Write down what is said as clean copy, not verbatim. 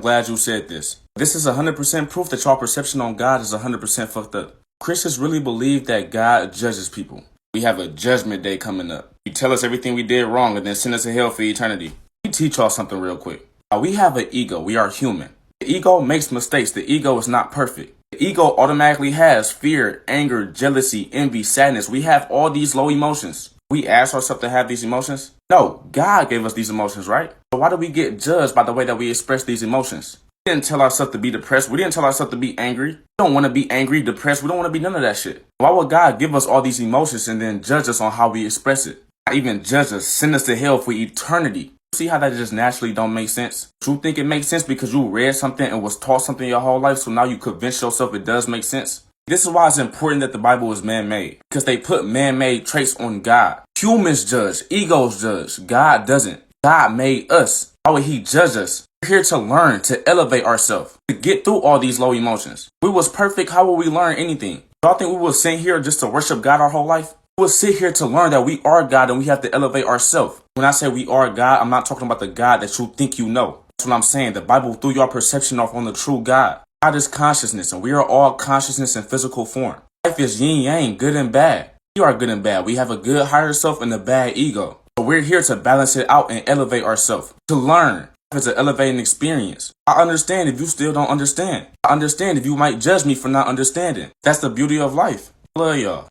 glad you said this. This is 100% proof that your perception on God is 100% fucked up. Christians really believe that God judges people. We have a judgment day coming up. You tell us everything we did wrong and then send us to hell for eternity. Let me teach y'all something real quick. We have an ego. We are human. The ego makes mistakes. The ego is not perfect. The ego automatically has fear, anger, jealousy, envy, sadness. We have all these low emotions. We ask ourselves to have these emotions? No, God gave us these emotions, right? So why do we get judged by the way that we express these emotions? We didn't tell ourselves to be depressed. We didn't tell ourselves to be angry. We don't want to be angry, depressed. We don't want to be none of that shit. Why would God give us all these emotions and then judge us on how we express it? Not even judge us, send us to hell for eternity. See how that just naturally don't make sense? You think it makes sense because you read something and was taught something your whole life, so now you convince yourself it does make sense? This is why it's important that the Bible is man-made, because they put man-made traits on God. Humans judge, egos judge, God doesn't. God made us. Why would he judge us? We're here to learn, to elevate ourselves, to get through all these low emotions. If we was perfect, how would we learn anything? Y'all think we will sit here just to worship God our whole life? We will sit here to learn that we are God and we have to elevate ourselves. When I say we are God, I'm not talking about the God that you think you know. That's what I'm saying. The Bible threw your perception off on the true God. God is consciousness, and we are all consciousness in physical form. Life is yin-yang, good and bad. We are good and bad. We have a good higher self and a bad ego. But we're here to balance it out and elevate ourselves, to learn. It's an elevating experience. I understand if you still don't understand. I understand if you might judge me for not understanding. That's the beauty of life. Love y'all.